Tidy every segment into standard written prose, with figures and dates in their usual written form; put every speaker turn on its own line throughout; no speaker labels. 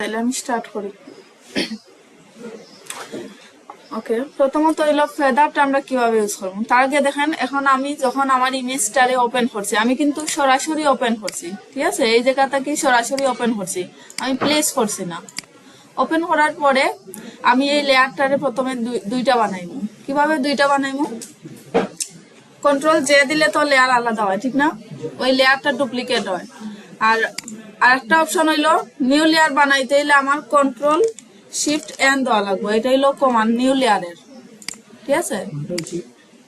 তাহলে আমি স্টার্ট করি। ওকে, প্রথমত হইলো ফেদারটা আমরা কিভাবে ইউজ করবো। তার আগে দেখেন, এখন আমি যখন আমার ইমেজটারে ওপেন করছি, আমি কিন্তু সরাসরি ওপেন করছি, ঠিক আছে। এই জায়গাটা কি সরাসরি ওপেন করছি, আমি প্লেস করছি না। ওপেন করার পরে আমি এই লেয়ারটারে প্রথমে দুইটা বানাইবো। কিভাবে দুইটা বানাইবো, কন্ট্রোল জে দিলে তো লেয়ার আলাদা হয়, ঠিক না, ওই লেয়ারটা ডুপ্লিকেট হয়। আর আরেকটা অপশন হইলো নিউ লেয়ার বানাইতে হইলে আমার কন্ট্রোল শিফট এন দেওয়া লাগবে। এটা হইলো কমান্ড নিউ লেয়ারের, ঠিক আছে।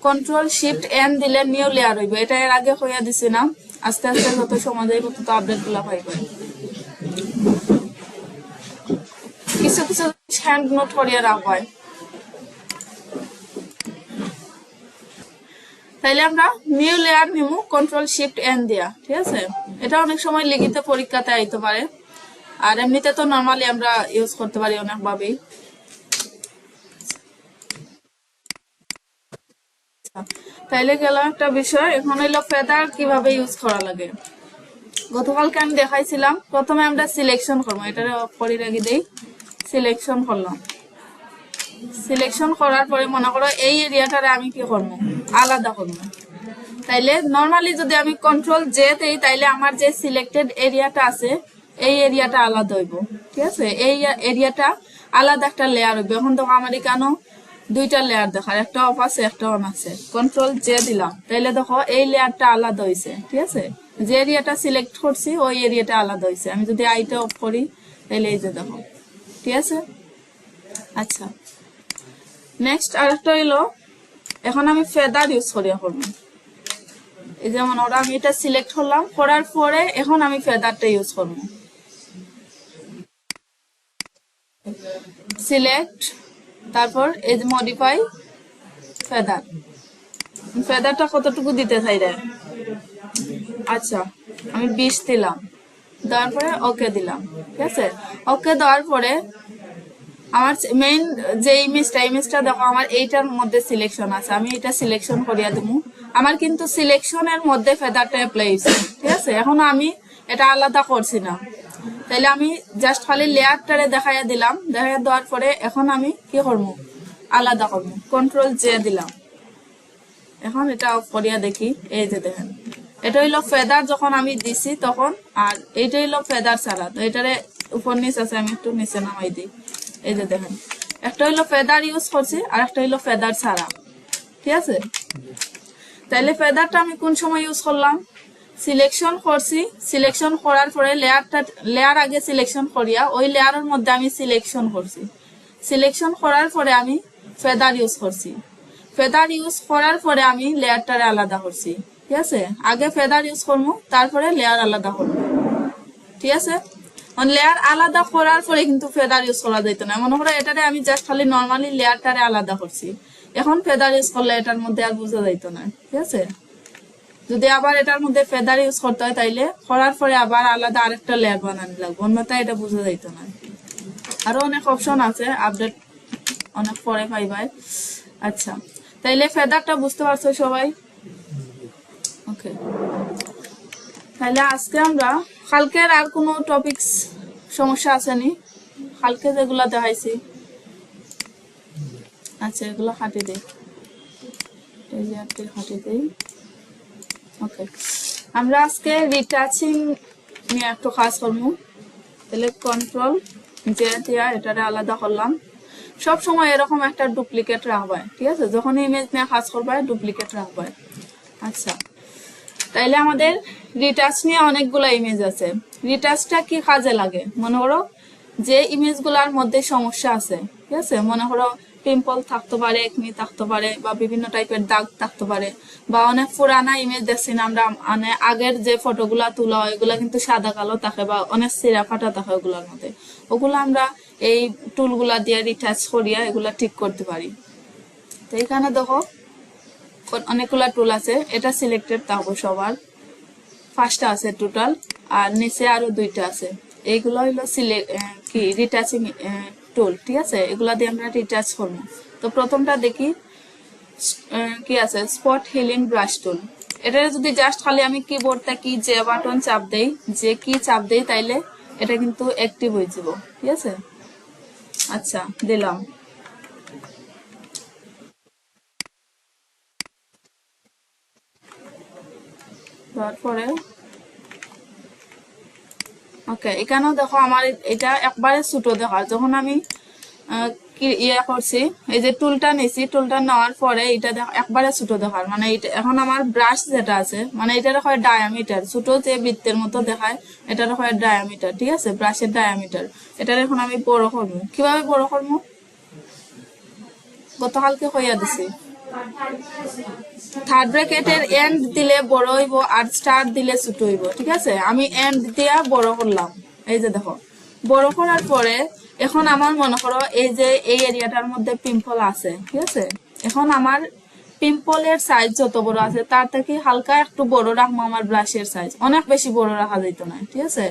কন্ট্রোল শিফট এন দিলে নিউ লেয়ার হইবে। এটা এর আগে হইয়া দিছি না, আস্তে আস্তে যত সময় যাইব তত আপডেট গুলা পাইবে। কিছু কিছু হ্যান্ড নোট করিয়া রাখবে। তাইলে আমরা নিউ লেয়ার নিমু কন্ট্রোল শিফট এন দিয়া, ঠিক আছে। এটা অনেক সময় লিখিত পরীক্ষাতে আইতে পারে, আর এমনিতে তো নরমালি আমরা ইউজ করতে পারি অনেক ভাবেই। তাইলে গেল একটা বিষয়। এখন হইলো ফেদার কিভাবে ইউজ করা লাগে। গতকালকে আমি দেখাইছিলাম, প্রথমে আমরা সিলেকশন করবো। এটা করি রাখি দেই, সিলেকশন করলাম। সিলেকশন করার পরে মনে করো এই এরিয়াটারে আমি কি করবো, আলাদা করবো। তাইলে নরমালি যদি আমি কন্ট্রোল জে দেই, তাইলে আমার যে সিলেক্টেড এরিয়াটা আছে এই এরিয়াটা আলাদা হইব, ঠিক আছে। এই এরিয়াটা আলাদা একটা লেয়ার হইবে। এখন দেখো আমার এখানে দুইটা লেয়ার দেখার, একটা অফ আছে একটা অন আছে। কন্ট্রোল জে দিলাম, তাইলে দেখো এই লেয়ারটা আলাদা হয়েছে, ঠিক আছে। যে এরিয়াটা সিলেক্ট করছি ওই এরিয়াটা আলাদা হয়েছে। আমি যদি আইটা অফ করি তাইলে এই যে দেখো, ঠিক আছে। আচ্ছা, নেক্সট আরেকটা হইলো, এখন আমি ফেদার ইউজ করিয়া করবো। এই যেমন ওরা আমি এটা সিলেক্ট করলাম, করার পরে এখন আমি ফেদারটা ইউজ করবো। সিলেক্ট, তারপর এই যে মডিফাই ফেদার। ফেদারটা কতটুকু দিতে চাই রে, আচ্ছা আমি 20 দিলাম, দেওয়ার পরে ওকে দিলাম, ঠিক আছে। ওকে দেওয়ার পরে আমার মেইন যে ইমেজটা দেখো আমার এইটার মধ্যে সিলেকশন আছে, আমি এটা সিলেকশন করিয়া দেবো। আমার কিন্তু সিলেকশনের মধ্যে ফেদারটা অ্যাপ্লাই হয়েছে, ঠিক আছে। এখন আমি এটা আলাদা করছি না, তাইলে আমি জাস্ট খালি লেয়ারটারে দেখাইয়া দিলাম। দেখাইয়া দেওয়ার পরে এখন আমি কি করবো, আলাদা করবো। কন্ট্রোল জে দিলাম। এখন এটা অফ করিয়া দেখি, এই যে দেখেন এটা হইলো ফেদার যখন আমি দিছি তখন, আর এইটা হইলো ফেদার ছাড়া। তো এটারে উপর নিচ আছে, আমি একটু নিচে নামাই দিই। এই যে দেখেন, একটা হইলো ফেদার ইউজ করছি আর একটা হইলো ফেদার ছাড়া, ঠিক আছে। তাইলে ফেদারটা আমি কোন সময় ইউজ করলাম, সিলেকশন করছি। সিলেকশন করার পরে লেয়ার আগে সিলেকশন করিয়া ওই লেয়ারের মধ্যে আমি সিলেকশন করছি। সিলেকশন করার পরে আমি ফেদার ইউজ করছি। ফেদার ইউজ করার পরে আমি লেয়ারটারে আলাদা করছি, ঠিক আছে। আগে ফেদার ইউজ করবো, তারপরে লেয়ার আলাদা করবো, ঠিক আছে। লেয়ার আলাদা করার পরে কিন্তু ফেদার ইউজ করা যেত না। মনে করো এটারে আমি জাস্ট খালি নর্মালি লেয়ারটারে আলাদা করছি, এখন ফেদার ইউজ করলে এটার মধ্যে আর বোঝা যাইতো না, ঠিক আছে। যদি আবার এটার মধ্যে ফেদার ইউজ করতে হয় তাইলে করার পরে আবার আলাদা আরেকটা লেয়ার বানানো লাগবে, অন্যথায় এটা বোঝা যাইতো না। আরো অনেক অপশন আছে, আপডেট অনেক পরে পাইবাই। আচ্ছা, তাইলে ফেদারটা বুঝতে পারছো সবাই, ওকে। তাহলে আজকে আমরা, কালকের আর কোনো টপিকস সমস্যা আসেনি, কালকে যেগুলা দেখাইছি, আচ্ছা এগুলো কাটি দিই, কাটি দিই, ওকে। আমরা আজকে রিটাচিং নিয়ে একটু কাজ করবো। তাহলে কন্ট্রোল জে দিয়া এটারে আলাদা করলাম। সব সময় এরকম একটা ডুপ্লিকেট রাখবে, ঠিক আছে। যখন ইমেজ নিয়ে কাজ করবে ডুপ্লিকেট রাখবে। আচ্ছা, তাইলে আমাদের রিটাচ নিয়ে অনেকগুলো ইমেজ আছে। রিটাচটা কি কাজে লাগে, মনে করো যে ইমেজ গুলার মধ্যে সমস্যা আছে, ঠিক আছে। মনে করো পিম্পল থাকতে পারে, একনি থাকতে পারে, বা বিভিন্ন টাইপের দাগ থাকতে পারে, বা অনেক পুরানা ইমেজ দেখছি না আমরা, মানে আগের যে ফটোগুলা তোলা হয় ওগুলা কিন্তু সাদা কালো থাকে বা অনেক চিরা ফাটা থাকে ওগুলার মধ্যে। ওগুলো আমরা এই টুলগুলা দিয়ে রিটাচ করিয়া এগুলা ঠিক করতে পারি। তো এখানে দেখো অনেকগুলা টুল আছে, এটা সিলেক্টেড থাকবো সবার, 5টা আছে টোটাল, আর নিচে আরো 2টা আছে। এইগুলো হইলো কি রিটাচিং টুল, ঠিক আছে। এগুলা দিয়ে আমরা রিটাচ করবো। তো প্রথমটা দেখি কি আছে, স্পট হিলিং ব্রাশ টুল। এটা যদি জাস্ট খালি আমি কিবোর্ডটা কি যে বাটন চাপ দেই, যে কি চাপ দেই, তাইলে এটা কিন্তু অ্যাক্টিভ হয়ে যাব, ঠিক আছে। আচ্ছা দিলাম। তারপরে ওকে, এখানেও দেখো আমার এটা একবারে ছোট দেখার, যখন আমি ইয়ে করছি, এই যে টুলটা নিছি, টুলটা নেওয়ার পরে এটা একবারে ছোট দেখার, মানে এটা এখন আমার ব্রাশ যেটা আছে, মানে এটার হয় ডায়ামিটার, ছোট যে বৃত্তের মতো দেখায় এটার হয় ডায়ামিটার, ঠিক আছে, ব্রাশের ডায়ামিটার। এটার এখন আমি বড় করবো। কিভাবে বড় করবো? গতকালকে হইয়া দিছি, থার্ড ব্র্যাকেটের এন্ড দিলে বড় হইব আর স্টার দিলে ছোট হইব, ঠিক আছে। আমি এন্ড দিয়া বড় করলাম, এই যে দেখো বড় করার পরে এখন আমার মনে করো এই যে এই এরিয়াটার মধ্যে পিম্পল আছে, ঠিক আছে। এখন আমার পিম্পলের সাইজ যত বড় আছে তার থেকে হালকা একটু বড় রাখবো আমার ব্রাশের সাইজ, অনেক বেশি বড় রাখা যেত না, ঠিক আছে।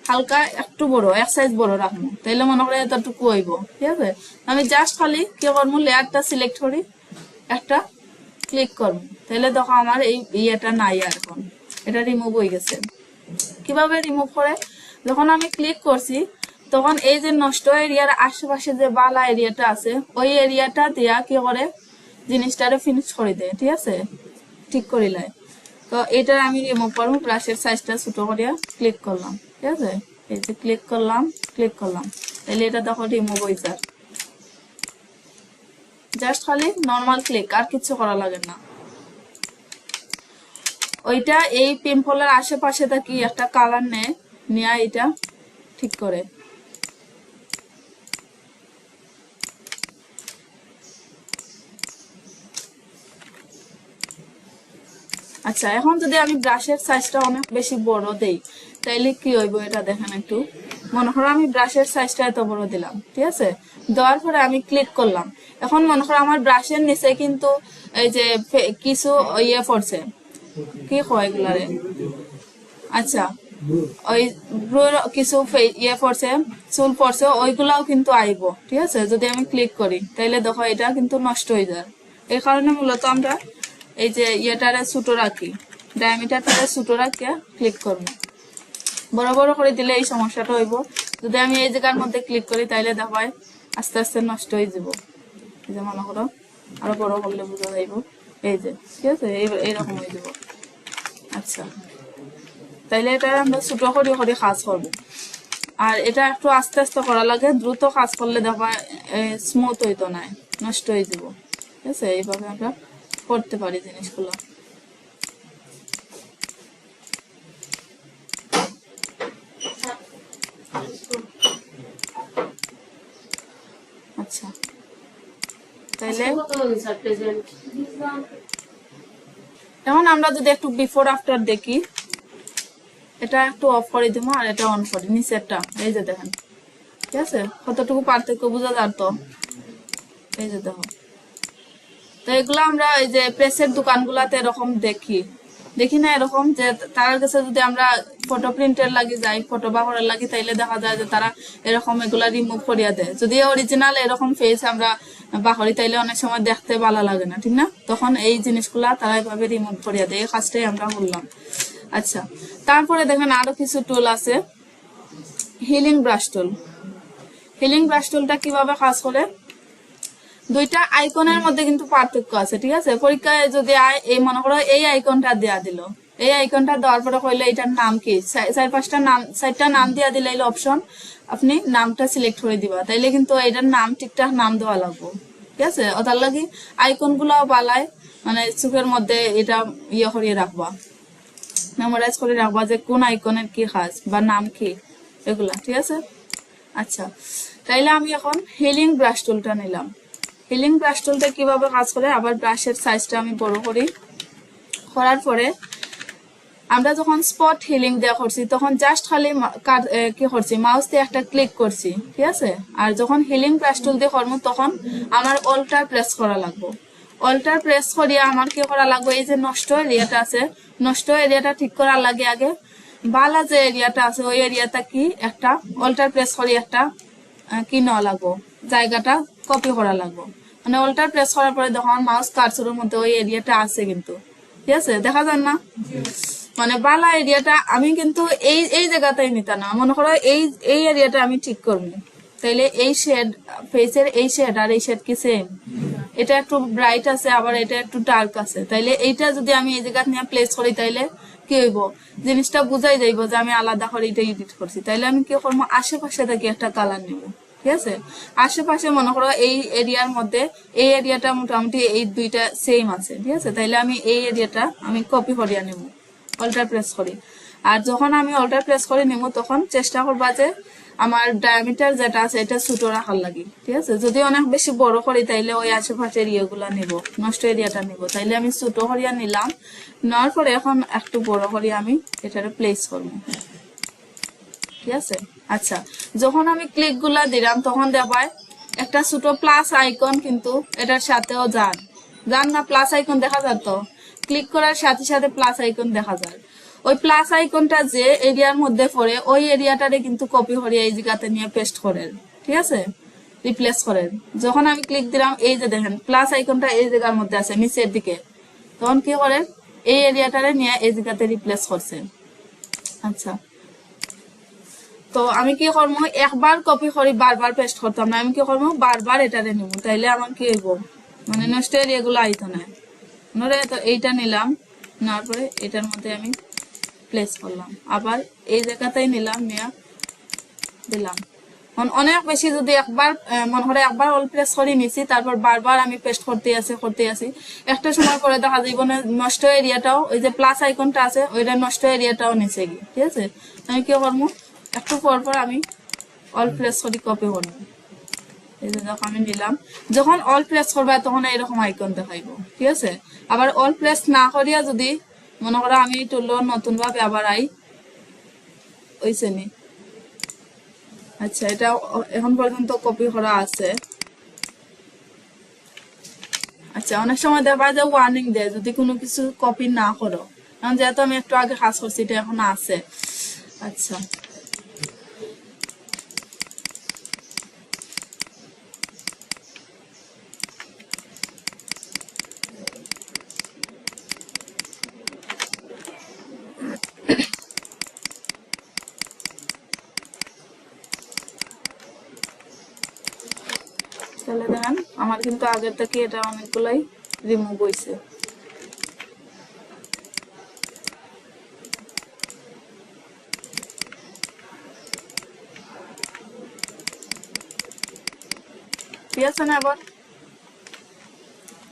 হালকা একটু বড়, এক সাইজ বড় রাখবো, তাইলে মনে করে এতটুকু হইব, ঠিক আছে। আমি জাস্ট খালি কি করবো, লেয়ারটা সিলেক্ট করি, একটা ক্লিক করবো, তাহলে দেখো আমার এই ইয়েটা নাই আর, এখন এটা রিমুভ হয়ে গেছে। কিভাবে রিমুভ করে, যখন আমি ক্লিক করছি তখন এই যে নষ্ট এরিয়ার আশেপাশে যে বালা এরিয়াটা আছে ওই এরিয়াটা দিয়া কি করে জিনিসটারে ফিনিশ করে দেয়, ঠিক আছে, ঠিক করিলাই। তো এটা আমি রিমুভ করবো, ব্রাশের সাইজটা ছোট করিয়া ক্লিক করলাম, ঠিক আছে। এই যে ক্লিক করলাম, ক্লিক করলাম, তাহলে এটা দেখো রিমুভ হয়ে যায়। জাস্ট খালি নর্মাল ক্লিক, আর কিছু করা লাগে না। ওইটা এই পিম্পলের আশেপাশে থাকি একটা কালার নেয়, নিয়ে এটা ঠিক করে। আচ্ছা, এখন যদি আমি ব্রাশের সাইজটা অনেক বেশি বড় দেই তাইলে কি হইব এটা দেখেন একটু। মনে করো আমি ব্রাশের সাইজটা এত বড় দিলাম, ঠিক আছে, দেওয়ার পরে আমি ক্লিক করলাম। এখন মনে করো আমার ব্রাশের নিচে কিন্তু এই যে কিছু ইয়ে পড়ছে, কি হয় এগুলারে, আচ্ছা ওই কিছু ইয়ে পড়ছে, চুল পড়ছে, ওইগুলাও কিন্তু আইব, ঠিক আছে, যদি আমি ক্লিক করি তাইলে দেখো এটা কিন্তু নষ্ট হয়ে যায়। এই কারণে মূলত আমরা এই যে ইয়েটারে ছোট রাখি, ডায়ামিটারটারে ছোট রাখিয়া ক্লিক করবো। বড় বড় করে দিলে এই সমস্যাটা হইব, যদি আমি এই জায়গার মধ্যে ক্লিক করি তাইলে দেখায় আস্তে আস্তে নষ্ট হয়ে যাব। এই যে মনে করো আরো বড় করলে বোঝা যাইব, এই যে, ঠিক আছে, এইরকম হয়ে যাব। আচ্ছা, তাইলে এটা আমরা ছোট করে করে কাজ করবো। আর এটা একটু আস্তে আস্তে করা লাগে, দ্রুত কাজ করলে দেখা স্মুথ হইতো না, নষ্ট হয়ে যাব, ঠিক আছে। এইভাবে আমরা করতে পারি জিনিসগুলো। আচ্ছা, তাইলে এখন আমরা যদি একটু বিফোর আফটার দেখি, এটা একটু অফ করে দিব আর এটা অন করি, নিচেরটা এই যে দেখেন, ঠিক আছে, কতটুকু পার্থক্য বোঝা যায় তো, এই যে দেখো। তো এগুলো আমরা এই যে প্রেসের দোকানগুলাতে এরকম দেখি না, এরকম যে তার কাছে যদি আমরা ফটো প্রিন্টের লাগি যাই, ফটো বা করার লাগি, তাইলে দেখা যায় যে তারা এরকম এগুলা রিমুভ করিয়া দেয়। যদি অরিজিনাল এরকম ফেস আমরা বাহরি তাইলে অনেক সময় দেখতে ভালো লাগে না, ঠিক না, তখন এই জিনিসগুলা তারা এভাবে রিমুভ করিয়া দেয়। এই কাজটাই আমরা করলাম। আচ্ছা, তারপরে দেখেন আরো কিছু টুল আছে, হিলিং ব্রাশ টুল। হিলিং ব্রাশ টুলটা কিভাবে কাজ করে, দুইটা আইকনের মধ্যে কিন্তু পার্থক্য আছে, ঠিক আছে। পরীক্ষায় যদি এই মনে করো এই আইকনটা দেয়া দিল, এই আইকনটা দেওয়ার পরে কইলে এটার নাম কি, চারটা নাম দিয়া দিলে অপশন, আপনি নামটা সিলেক্ট করে দিবা, তাইলে কিন্তু এটার নাম ঠিকঠাক নাম দেওয়া লাগবে, ঠিক আছে। ওটার লাগি আইকন গুলাও পালায়, মানে চোখের মধ্যে এটা ইয়ে করিয়ে রাখবা, মেমোরাইজ করে রাখবা যে কোন আইকনের কি কাজ বা নাম কি, এগুলা, ঠিক আছে। আচ্ছা, তাইলে আমি এখন হিলিং ব্রাশ টুলটা নিলাম। হিলিং ব্রাশ টুলটা কিভাবে কাজ করে, আবার ব্রাশের সাইজটা আমি বড় করি, করার পরে আমরা যখন স্পট হিলিং দেওয়া করছি তখন জাস্ট খালি কি করছি, মাউস দিয়ে একটা ক্লিক করছি, ঠিক আছে। আর যখন হিলিং ব্রাশ টুল দিয়ে করবো তখন আমার অল্টার প্রেস করা লাগবে। অল্টার প্রেস করিয়া আমার কি করা লাগবে, এই যে নষ্ট এরিয়াটা আছে, নষ্ট এরিয়াটা ঠিক করার লাগে আগে বালা যে এরিয়াটা আছে ওই এরিয়াটা কি একটা অল্টার প্রেস করি একটা কি নেওয়া লাগবো, জায়গাটা কপি করা লাগবো। মানে অল্টার প্রেস করার পরে যখন মাউস কার্সরের মধ্যে ওই এরিয়াটা আছে কিন্তু, ঠিক আছে, দেখা যায় না। মানে বালা এরিয়াটা আমি কিন্তু এই এই জায়গাটাই নিতা না, মনে করো এই এই এরিয়াটা আমি ঠিক করবো, তাইলে এই শেড ফেসের এই শেড আর এই শেড কি সেম? এটা একটু ব্রাইট আছে আবার এটা একটু ডার্ক আছে, তাইলে এইটা যদি আমি এই জায়গা নিয়ে প্লেস করি তাইলে কি হইব, জিনিসটা বুঝাই যাইব যে আমি আলাদা করে এটা এডিট করছি। তাইলে আমি কি করবো, আশেপাশে থেকে একটা কালার নিব, ঠিক আছে? আশেপাশে মনে করো এই এরিয়ার মধ্যে এই এরিয়াটা মোটামুটি এই দুইটা সেম আছে, ঠিক আছে? তাইলে আমি এই এরিয়াটা আমি কপি করিয়া নেব, অল্টার প্রেস করি। আর যখন আমি অল্টার প্রেস করে নেব তখন চেষ্টা করবা যে আমার ডায়ামিটার যেটা আছে এটা ছোট রাখার লাগে, ঠিক আছে? যদি অনেক বেশি বড় করি তাইলে ওই আশেপাশের ইয়েগুলা নিব, নষ্ট এরিয়াটা নিব। তাইলে আমি ছোট করিয়া নিলাম, নেওয়ার পরে এখন একটু বড় করিয়া আমি এটারে প্লেস করবো, ঠিক আছে? আচ্ছা, যখন আমি ক্লিক গুলা দিলাম তখন দেখায় একটা ছোট প্লাস আইকন, কিন্তু এটার সাথেও যান না প্লাস আইকন দেখা যায়, তো ক্লিক করার সাথে সাথে প্লাস আইকন দেখা যায়। ওই প্লাস আইকনটা যে এরিয়ার মধ্যে পড়ে ওই এরিয়াটারে কিন্তু কপি করিয়া এই জায়গাতে নিয়ে পেস্ট করেন, ঠিক আছে? রিপ্লেস করেন। যখন আমি ক্লিক দিলাম এই যে দেখেন প্লাস আইকনটা এই জায়গার মধ্যে আছে নিচের দিকে, তখন কি করেন এই এরিয়াটারে নিয়ে এই জায়গাতে রিপ্লেস করছেন। আচ্ছা, তো আমি কি করবো, একবার কপি করি বারবার পেস্ট করতাম না, আমি কি করবো বারবার এটারে নিব, তাইলে আমার কি হইব, মানে নষ্ট এরিয়াগুলো আইতো না। তো এইটা নিলাম, নেওয়ার পরে এটার মধ্যে আমি প্লেস করলাম, আবার এই জায়গাতেই নিলাম, নিয়ে দিলাম। অনেক বেশি যদি একবার মনে করে একবার অল প্রেস করে নিছি তারপর বারবার আমি পেস্ট করতে আসি একটা সময় পরে দেখা যাইব না নষ্ট এরিয়াটাও, ওই যে প্লাস আইকনটা আছে ওইটা নষ্ট এরিয়াটাও নিচে গিয়ে, ঠিক আছে? আমি কি করবো, একটু পর পর আমি অল প্রেস করে কপি করবো। এই যে যখন আমি নিলাম, যখন অল প্রেস করবা তখন এরকম আইকন দেখাইব, ঠিক আছে? আবার অল প্রেস না করিয়া যদি মনে করো আমি টুলো নতুন ভাবে আবার আই ওই শ্রেণী। আচ্ছা, এটা এখন পর্যন্ত কপি করা আছে। আচ্ছা, অনেক সময় দেখা যায় ওয়ার্নিং দেয় যদি কোনো কিছু কপি না করো, কারণ যেহেতু আমি একটু আগে কাজ করছি এটা এখন আছে। আচ্ছা, তাহলে দেখেন আমার কিন্তু আগের থেকে এটা অনেকগুলাই রিমুভ হয়েছে। ঠিক আছে না? আবার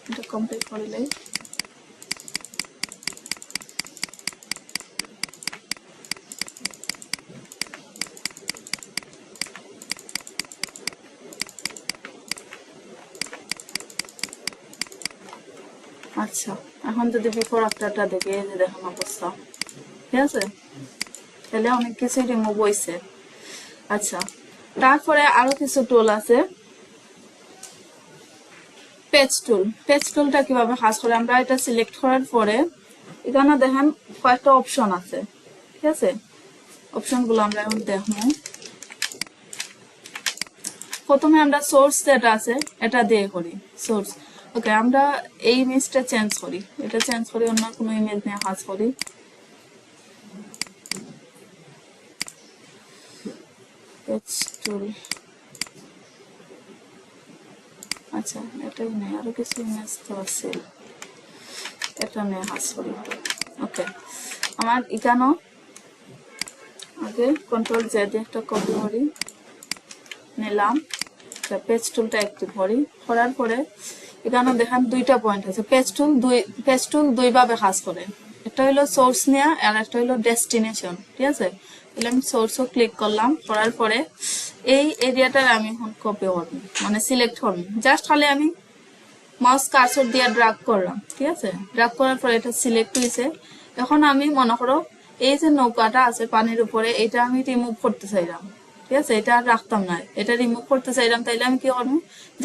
এটা কমপ্লিট করলেই আচ্ছা, এখন যদি বিফোর আফটারটা দেখে এই যে দেখেন অবস্থা, ঠিক আছে? তাহলে অনেক কিছু রিমুভ হয়েছে। আচ্ছা, তারপরে আরো কিছু টুল আছে। পেজ টুলটা কিভাবে কাজ করে, আমরা এটা সিলেক্ট করার পরে এখানে দেখেন কয়েকটা অপশন আছে, ঠিক আছে? অপশন গুলো আমরা এখন দেখবো। প্রথমে আমরা সোর্স যেটা আছে এটা দিয়ে করি, সোর্স। ওকে, আমরা এই ইমেজটা চেঞ্জ করি, এটা চেঞ্জ করি, অন্য কোনো ইমেজ নিয়ে কাজ করি। পেজ টুল, আচ্ছা এটাই নেই, আরো কিছু ইমেজ তো আছে, এটা নিয়ে কাজ করি। ওকে, আমার এখানেও আগে কন্ট্রোল জেড দিয়ে একটা কপি করি, নিলাম, পেজ টুলটা অ্যাক্টিভ করি, করার পরে এখানে দেখেন দুইটা পয়েন্ট আছে। পেজ টুল দুই ভাবে কাজ করে, একটা হলো সোর্স নেওয়া আর একটা হলো ডেস্টিনেশন, ঠিক আছে? তাহলে আমি সোর্সও ক্লিক করলাম, করার পরে এই এরিয়াটার আমি এখন কপি করব, মানে সিলেক্ট করব। জাস্ট খালি আমি মাউস কার্সর দিয়ে ড্রাগ করলাম, ঠিক আছে? ড্রাগ করার পরে এটা সিলেক্ট হয়েছে। এখন আমি মনে করো এই যে নৌকাটা আছে পানির উপরে, এটা আমি রিমুভ করতে চাইলাম, ঠিক আছে? এটা আর রাখতাম না, এটা রিমুভ করতে চাইলাম। তাইলে আমি কি করবো,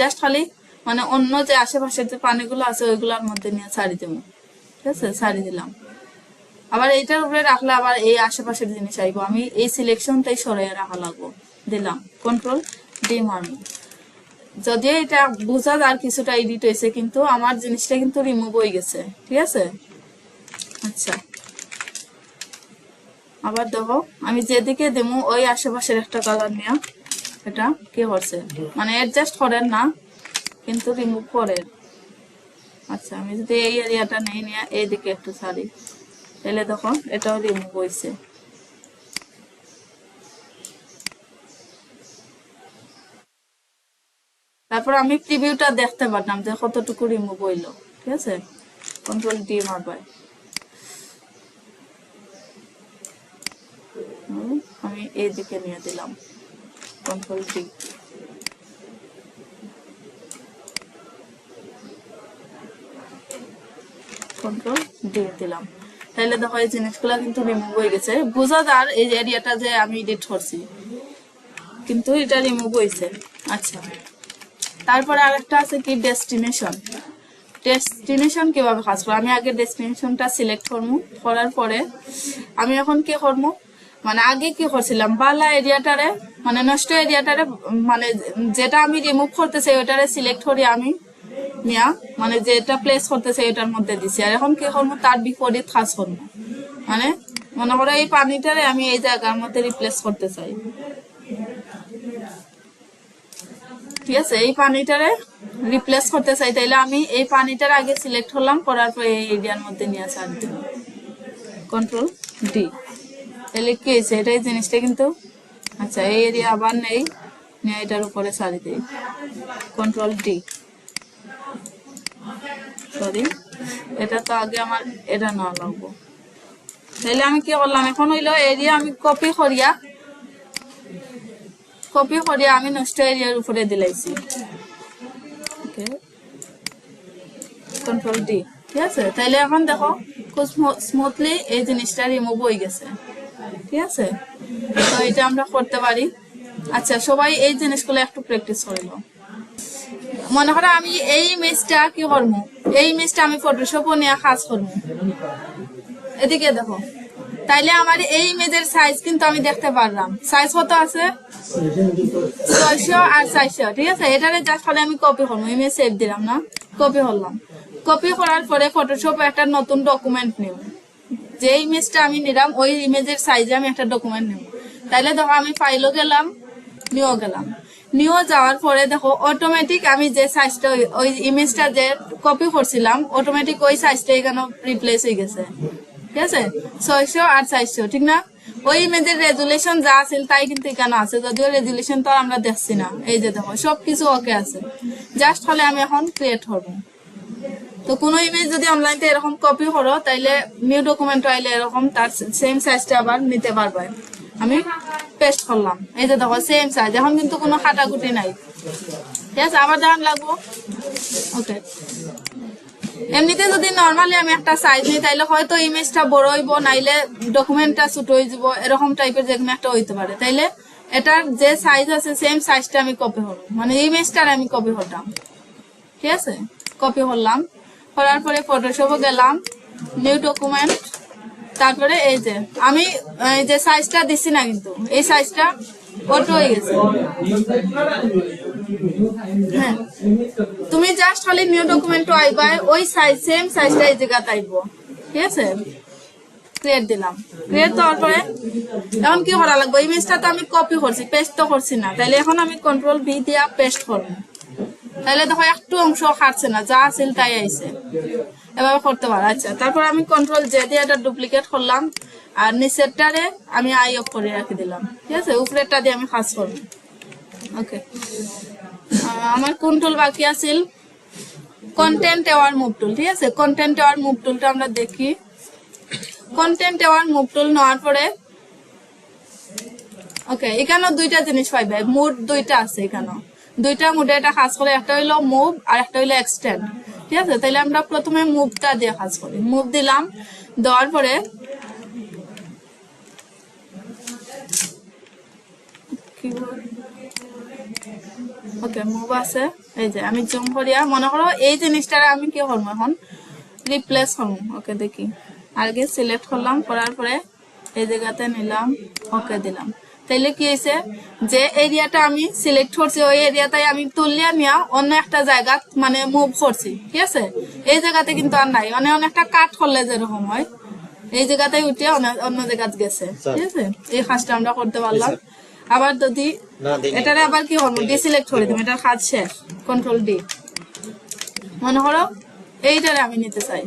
জাস্ট খালি মানে অন্য যে আশেপাশের যে পানিগুলো আছে ওইগুলোর মধ্যে নিয়ে ছাড়ি দেবো, ঠিক আছে? ছাড়ি দিলাম। আবার এইটার উপরে রাখলে আবার এই আশেপাশের জিনিস আইব, আমি এই সিলেকশনটাই সরিয়ে রাখা লাগবো। দিলাম কন্ট্রোল ডি মারবো, যদিও এটা বোঝা আর কিছুটা এডিট হয়েছে কিন্তু আমার জিনিসটা কিন্তু রিমুভ হয়ে গেছে, ঠিক আছে? আচ্ছা, আবার দেখো আমি যেদিকে দেবো ওই আশেপাশের একটা কালার নিয়ে এটা কি করছে, মানে অ্যাডজাস্ট করেন না কিন্তু রিমুভ করেন। আচ্ছা আমি যদি এই এরিয়াটা নেই নিয়ে এইদিকে একটু ছাড়ি, তাহলে দেখো এটাও রিমুভ হয়েছে। তারপর আমি প্রিভিউটা দেখতে পারলাম যে কতটুকু রিমুভ হইলো। ঠিক আছে, কন্ট্রোল ডি মারবাই, আমি এইদিকে নিয়ে দিলাম, কন্ট্রোল ডি। কন্ট্রোল দিয়ে দিলাম, তাহলে দেখো এই জিনিসগুলো কিন্তু রিমুভ হয়ে গেছে। বোঝা যার এই এরিয়াটা যে আমি এডিট করছি, কিন্তু এটা রিমুভ হয়েছে। আচ্ছা তারপরে আরেকটা আছে কি ডেস্টিনেশন। ডেস্টিনেশন কিভাবে কাজ করবো, আমি আগে ডেস্টিনেশনটা সিলেক্ট করবো, করার পরে আমি এখন কি করবো, মানে আগে কি করছিলাম বালা এরিয়াটারে মানে নষ্ট এরিয়াটারে মানে যেটা আমি রিমুভ করতেছি ওটারে সিলেক্ট করি আমি নিয়া, মানে যেটা প্লেস করতেছে এটার মধ্যে দিছি। আর এখন কি করবো তার বিপরীত কাজ করবো, মানে মনে করো এই পানিটারে আমি এই জায়গার মধ্যে রিপ্লেস করতে চাই। ঠিক আছে, এই পানিটারে রিপ্লেস করতে চাই, তাইলে আমি এই পানিটার আগে সিলেক্ট করলাম, করার পর এই এরিয়ার মধ্যে নিয়ে ছাড় দিব, কন্ট্রোল ডি। তাহলে কি হয়েছে এটা এই জিনিসটা কিন্তু, আচ্ছা এই এরিয়া আবার নেই নিয়ে এটার উপরে ছাড়ি দিই, কন্ট্রোল ডি। সরি এটা তো আগে আমার এটা না লাগবো। তাহলে আমি কি করলাম, এখন হইলো এরিয়া আমি কপি করিয়া আমি নষ্ট এরিয়ার উপরে দিলাইছি, ওকে কন্ট্রোল ডি। ঠিক আছে, তাইলে এখন দেখো খুব স্মুথলি এই জিনিসটা রিমুভ হয়ে গেছে। ঠিক আছে, তো এটা আমরা করতে পারি। আচ্ছা সবাই এই জিনিসগুলো একটু প্র্যাকটিস করলো। মনে করো আমি এই ইমেজটা কি করবো, এই ইমেজটা আমি ফটোশপও নিয়ে কাজ করবো, এদিকে দেখো, তাইলে আমার এই ইমেজের সাইজ কিন্তু আমি দেখতে পারলাম। সাইজ কত আছে 600 আর 400। ঠিক আছে, এটারে জাস্ট খালি আমি কপি করবো, ইমেজ সেভ দিলাম না, কপি করলাম। কপি করার পরে ফটোশপ একটা নতুন ডকুমেন্ট নিব, যে ইমেজটা আমি নিলাম ওই ইমেজের সাইজে আমি একটা ডকুমেন্ট নিব। তাইলে দেখো আমি ফাইলও গেলাম, নিয়েও গেলাম, নিয়েও যাওয়ার পরে দেখো অটোমেটিক আমি যে সাইজটা ওই ইমেজটা যে কপি করছিলাম অটোমেটিক ওই সাইজটা এখানে রিপ্লেস হয়ে গেছে। ঠিক আছে, 600 আর 400, ঠিক না? ওই ইমেজের রেজুলেশন যা আছিল তাই কিন্তু এখানে আছে, যদিও রেজুলেশন তো আমরা দেখছি না। এই যে দেখো সবকিছু ওকে আছে, জাস্ট হলে আমি এখন ক্রিয়েট করবো। তো কোনো ইমেজ যদি অনলাইনে এরকম কপি করো তাইলে নিউ ডকুমেন্ট আইলে এরকম তার সেম সাইজটা আবার নিতে পারবে। আমি পেস্ট করলাম, এই যে দেখো সেম সাইজ, এখন কিন্তু কোনো কাটাকুটি নাই। ঠিক আছে, আবার দেখান লাগবো, ওকে। এমনিতে যদি নর্মালি আমি একটা সাইজ নিই তাইলে হয়তো ইমেজটা বড় হইব, নাইলে ডকুমেন্টটা ছোট হয়ে যাব, এরকম টাইপের যে কোনো একটা হইতে পারে। তাইলে এটার যে সাইজ আছে সেম সাইজটা আমি কপি করবো, মানে ইমেজটার আমি কপি করলাম। ঠিক আছে, কপি করলাম, করার পরে ফটোশপে গেলাম, নিউ ডকুমেন্ট, তারপরে এই যে আমি এই যে সাইজটা দিছি না, কিন্তু এই সাইজটা অটো হয়ে গেছে। হ্যাঁ, তুমি জাস্ট খালি নিউ ডকুমেন্ট আইবা, ওই সাইজ সেম সাইজটা এই জায়গাতে আইব। ঠিক আছে, ক্রিয়েট দিলাম, ক্রিয়েট দেওয়ার পরে এখন কি করা লাগবে, ইমেজটা তো আমি কপি করছি, পেস্ট তো করছি না, তাইলে এখন আমি কন্ট্রোল ভি দিয়া পেস্ট করবো। তাহলে দেখো একটু অংশ কাটছে না, যা আছিল তাই আইছে, এভাবে করতে পারো। আচ্ছা তারপর আমি কন্ট্রোল জে দিয়ে এটা ডুপ্লিকেট করলাম, আর নিচেরটারে আমি আই অফ করে রাখি দিলাম। ঠিক আছে, উপরেরটা দিয়ে আমি কাজ করবো, ওকে। আমার কোন টুল বাকি আছিল, কন্টেন্ট এওয়ার মুভ টুল। ঠিক আছে, কন্টেন্ট এওয়ার মুভ টুলটা আমরা দেখি। কন্টেন্ট এওয়ার মুভ টুল নেওয়ার পরে ওকে, এখানেও দুইটা জিনিস পাইবে, মুড দুইটা আছে, এখানেও দুইটা মুডে এটা কাজ করে, একটা হইলো মুভ আর একটা হইলো এক্সটেন্ড। ঠিক আছে, তাহলে আমরা প্রথমে মুভটা দিয়ে কাজ করি। মুভ দিলাম, দেওয়ার পরে ওকে মুভ আছে, এই যে আমি জুম করিয়া মনে করো এই জিনিসটারে আমি কি করবো এখন রিপ্লেস করবো। ওকে দেখি, আগে সিলেক্ট করলাম, করার পরে এই জায়গাতে নিলাম, ওকে দিলাম। তাইলে কি হয়েছে, যে এরিয়াটা আমি সিলেক্ট করছি ওই এরিয়াটাই আমি তুলিয়া নিয়া অন্য একটা জায়গা মানে মুভ করছি। ঠিক আছে, এই জায়গাতে কিন্তু আর নাই, মানে অনেকটা কাট করলে যেরকম হয় এই জায়গাতে উঠে অন্য জায়গাতে গেছে, ঠিক আছে? এই কাজটা আমরা করতে পারলাম। আবার যদি এটারে আবার কি করবো, ডিসিলেক্ট করে দিবো, এটার কাজ শেষ, কন্ট্রোল ডি। মনে করো এইটারে আমি নিতে চাই,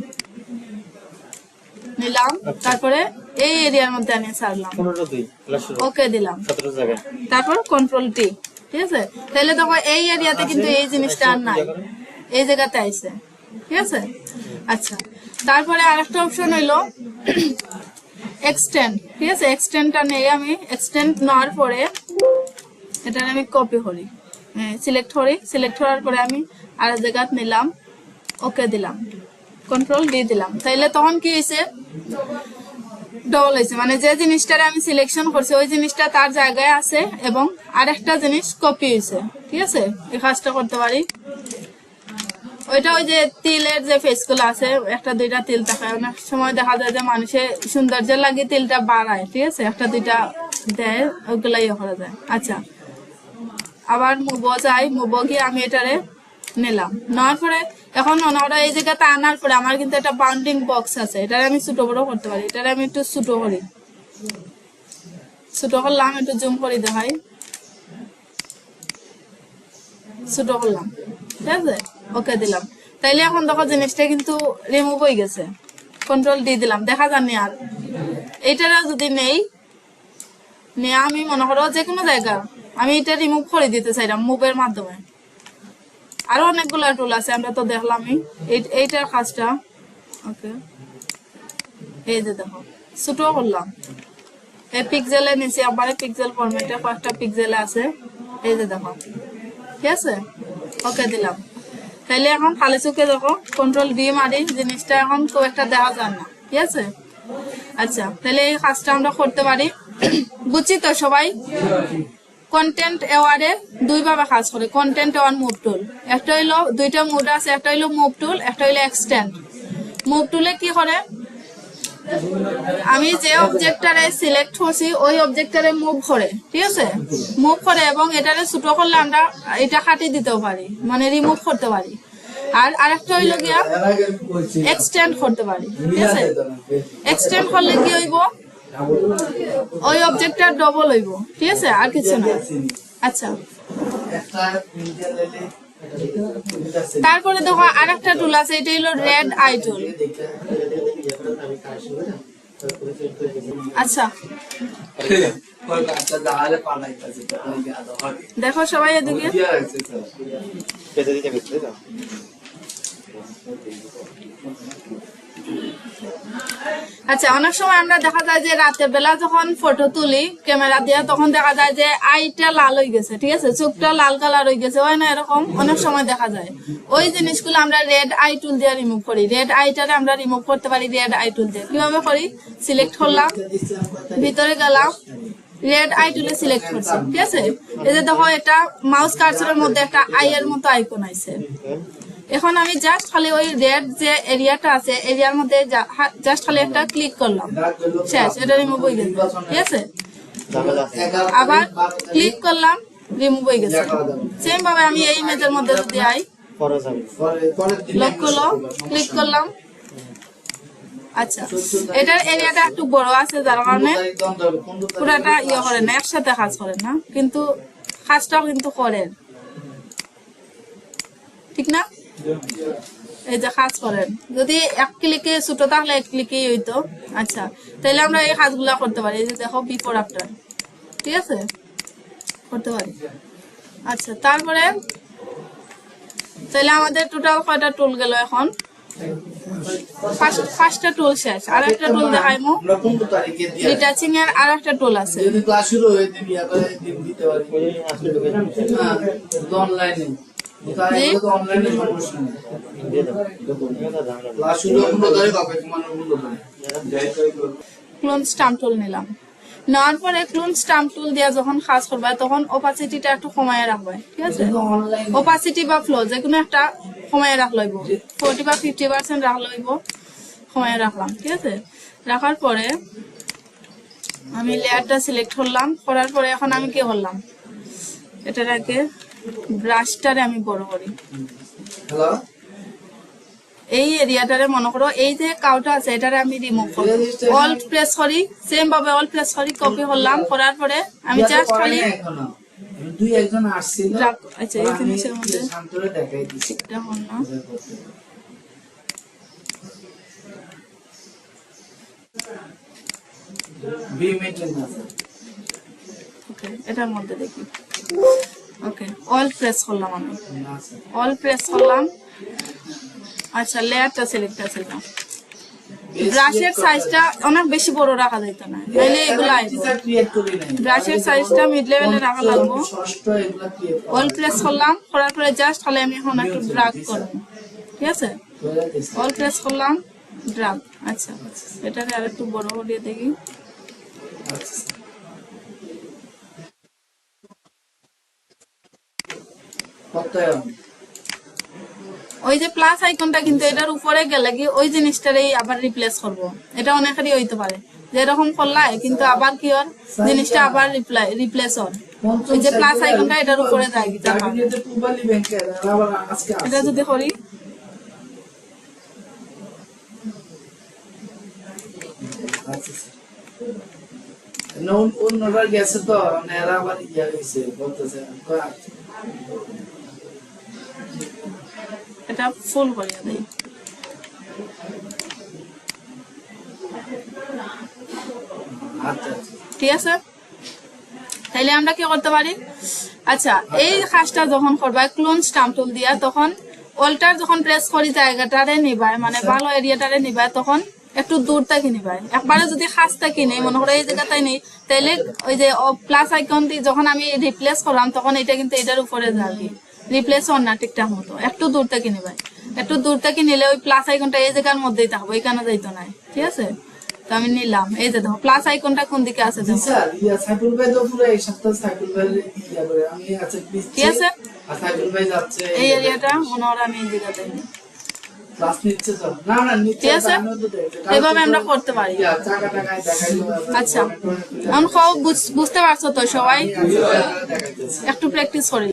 নিলাম, তারপরে এই এরিয়ার মধ্যে আনি ছাড়লাম, ওকে দিলাম, তারপর কন্ট্রোল টি, ঠিক আছে? তাহলে দেখো এই এরিয়াতে কিন্তু এই জিনিসটা আর নাই, এই জায়গাতে আইছে, ঠিক আছে? আচ্ছা, তারপরে আরেকটা অপশন হইলো এক্সটেন্ড, ঠিক আছে? এক্সটেন্ডটা নেই, আমি এক্সটেন্ড নেওয়ার পরে এটা আমি কপি করি, সিলেক্ট করি, সিলেক্ট করার পরে আমি আর জায়গাত নিলাম, ওকে দিলাম, কন্ট্রোল ডি দিলাম। তাইলে তখন কি হয়েছে, ডবল হয়েছে, মানে যে জিনিসটারে আমি সিলেকশন করছি ওই জিনিসটা তার জায়গায় আছে এবং আরেকটা জিনিস কপি হয়েছে, ঠিক আছে? এই কাজটা করতে পারি। ওইটা ওই যে তিলের যে ফেস গুলো আছে, একটা দুইটা তিল থাকে, অনেক সময় দেখা যায় যে মানুষের সৌন্দর্যের লাগে তিলটা বাড়ায়, ঠিক আছে? একটা দুইটা দেয়, ওইগুলা ইয়ে করা যায়। আচ্ছা, আবার মুভ যাই, মুভ গিয়ে আমি এটারে নিলাম, নেওয়ার পরে এখন ওরা এই জায়গাতে আনার পরে আমার কিন্তু একটা বাউন্ডিং বক্স আছে, এটারে আমি ছোট বড় করতে পারি। এটারে আমি একটু ছোট করি, ছোট করলাম, একটু জুম করে দেখাই, ছোট করলাম, ঠিক আছে? ওকে দিলাম। তাইলে এখন দেখো জিনিসটা কিন্তু রিমুভ হয়ে গেছে, কন্ট্রোল ডি দিলাম, দেখা যায়নি আর। এইটারা যদি নেই, নিয়ে আমি মনে করো যে কোনো জায়গা আমি এটা রিমুভ করে দিতে চাইলাম মুভের মাধ্যমে। আরো অনেকগুলো টুল আছে, আমরা তো দেখলামই এইটার কাজটা। ওকে, এই যে দেখো ছোট করলাম, এই পিক্সেলে নিচে আবার পিক্সেল ফরম্যাটে কয়েকটা পিক্সেলে আছে, এই যে দেখো, ঠিক আছে? ওকে দিলাম। তাইলে এখন খালি চোখে দেখো কন্ট্রোল ভি মারি, জিনিসটা এখন খুব একটা দেখা যায় না, ঠিক আছে? আচ্ছা, তাহলে এই কাজটা আমরা করতে পারি। বুঝছি তো সবাই? কন্টেন্ট এওয়ারে দুই ভাবে কাজ করে, কন্টেন্ট এওয়ার মুভ টুল। একটা হইলো দুইটা মুভ আছে, একটা হইলো মুভ টুল, একটা হইলো এক্সটেন্ড। মুভ টুলে কি করে, আমি যে অবজেক্টটারে সিলেক্ট করছি ওই অবজেক্টটারে মুভ করে, ঠিক আছে? মুভ করে এবং এটারে ছোট করলে আমরা এটা কাটি দিতেও পারি, মানে রিমুভ করতে পারি। আর আরেকটা হইলো গিয়া এক্সটেন্ড করতে পারি, ঠিক আছে? এক্সটেন্ড করলে কি হইব, ওই অবজেক্টটা ডবল হইব, ঠিক আছে? আর কিছু না। আচ্ছা, তারপরে দেখো আরেকটা টুল আছে, এটা হলো রেড আই টুল। আচ্ছা, দেখো সবাই এদিকে, আচ্ছা, অনেক সময় আমরা দেখা যায় যে রাতের বেলা যখন ফটো তুলি ক্যামেরা দিয়ে, তখন দেখা যায় যে আইটা লাল হয়ে গেছে, ঠিক আছে? চোখটা লাল কালার হয়ে গেছে, হয় না? এরকম অনেক সময় দেখা যায়। ওই জিনিসগুলো আমরা রেড আই টুল দিয়ে রিমুভ করি। রেড আইটারে আমরা রিমুভ করতে পারি রেড আই টুল দিয়ে। কিভাবে করি, সিলেক্ট করলাম, ভিতরে গেলাম, রেড আই টুলে সিলেক্ট করছি, ঠিক আছে? এই যে দেখো এটা মাউস কার্সরের মধ্যে একটা আই এর মতো আইকন আছে। এখন আমি জাস্ট খালি ওই রেড যে এরিয়াটা আছে এরিয়ার মধ্যে জাস্ট খালি একটা ক্লিক করলাম, শেষ, এটা রিমুভ হয়ে গেছে, ঠিক আছে? আবার ক্লিক করলাম, রিমুভ হয়ে গেছে। সেম ভাবে আমি এই ইমেজের মধ্যে যদি আই, লক করলো, ক্লিক করলাম, আচ্ছা, এটার এরিয়াটা একটু বড় আছে যার কারণে পুরাটা ইয়ে করে না, একসাথে কাজ করে না, কিন্তু কাজটাও কিন্তু করেন, ঠিক না? এই যে কাজ করেন, যদি এক ক্লিকে ছোট থাকলে এক ক্লিকেই হইতো। আচ্ছা, তাহলে আমরা এই কাজগুলা করতে পারি। এই যে দেখো বিফোর আফটার, ঠিক আছে? করতে পারি। আচ্ছা, তারপরে তাহলে আমাদের টোটাল কয়টা টুল গেল এখন? পাঁচটা টুল শেষ। আর একটা টুল দেখাইমু, ডিটাচিং এর আর একটা টুল আছে। ক্লোন স্টাম্প টুল নিলাম, নেওয়ার পরে ক্লোন স্টাম্প টুল দিয়ে যখন কাজ করবে তখন ওপাসিটিটা একটু কমায় রাখবে, ঠিক আছে? ওপাসিটি বা ফ্লো যে কোনো একটা কমায় রাখ লইব, 40 বা 50% রাখ লইব, কমায় রাখলাম, ঠিক আছে? রাখার পরে আমি লেয়ারটা সিলেক্ট করলাম, করার পরে এখন আমি কি করলাম, এটার আগে ব্রাশটারে আমি বড় করি, এই এরিয়াটারে মনে করো এই যে কাউটা আছে এটারে আমি রিমুভ করব অল্ট প্রেস করি সেম ভাবে অল্ট প্রেস করি কপি করলাম করার পরে আমি জাস্ট খালি
দুই একজন আসছিল
আচ্ছা এই জিনিসের মধ্যে
শান্তরে দেখাই দিছি
এটা হল না
বি মেটেন না
ওকে এটার মধ্যে দেখি ওকে অল্ট প্রেস করলাম আমি
না স্যার
অল প্রেস করলাম আচ্ছা লেয়ারটা সিলেক্ট করলাম ব্রাশের সাইজটা অনেক বেশি বড় রাখা যেত না তাহলে এগুলা
ক্রিয়েট করি নাই
ব্রাশের সাইজটা মিড লেভেলে রাখা লাগবে
ষষ্ঠ এগুলা ক্রিয়েট
অল প্রেস করলাম করার পরে জাস্ট তাহলে আমি এখন একটু ড্রাগ করব ঠিক আছে
করে দিছি
অল প্রেস করলাম ড্রাগ আচ্ছা এটাকে আরেকটু বড় করে দেখি
আচ্ছা কত
ওই যে প্লাস আইকনটা কিন্তু এটার উপরে গেলে কি ওই জিনিসটারই আবার রিপ্লেস করব এটা অনেকেরই হইতে পারে যে এরকম করলাই কিন্তু আবার কি হয় জিনিসটা আবার রিপ্লেস হয় ওই যে প্লাস আইকনটা এটার উপরে যায়
চাকরিতে পূবালি ব্যাংকে আবার আজকে
এটা যদি করি
আচ্ছা নন অন্যরা গেছে তো এরা আবার ইয়া হইছে বলতেছে
এটা ফুল করিয়া দেই
আচ্ছা
ঠিক আছে তাইলে আমরা কি করতে পারি আচ্ছা এই কাজটা যখন করবা ক্লোন স্টাম্প টুল দিয়া তখন অল্টার যখন প্রেস করি জায়গাটারে নিবাই মানে ভালো এরিয়াটারে নিবাই তখন একটু দূর থেকে নিবাই একবারে যদি খাস থেকে নেই মনে করো এই জায়গাটাই নেই তাইলে ওই যে প্লাস আইকন দিয়ে যখন আমি রিপ্লেস করলাম তখন এটা কিন্তু এটার উপরে যাবে রিপ্লেস হন না ঠিকঠাক মতো একটু দূর থেকে নিবাই একটু দূর থেকে নিলে ওই প্লাস আইকনটা এই জায়গার মধ্যেই থাকবো এখানে যাইতো না ঠিক আছে তো আমি নিলাম এই যে দেখো প্লাস আইকনটা কোন দিকে আছে দেখো
স্যার ইয়া সাইকুল ভাই তো পুরো এই সপ্তাহে সাইকুল ভাই ইয়া করে আমি আছে
ঠিক আছে
আর সাইকুল ভাই যাচ্ছে
এই এরিয়াটা মনে হয় আমি এই জায়গাতে নিই
ক্লাস নিচ্ছে তো না না নিচ্ছে
ঠিক আছে এইভাবে আমরা করতে পারি
ইয়া টাকা টাকায় দেখাইলো
আচ্ছা এখন বুঝতে পারছো তো সবাই
দেখাইতেছে
একটু প্র্যাকটিস করি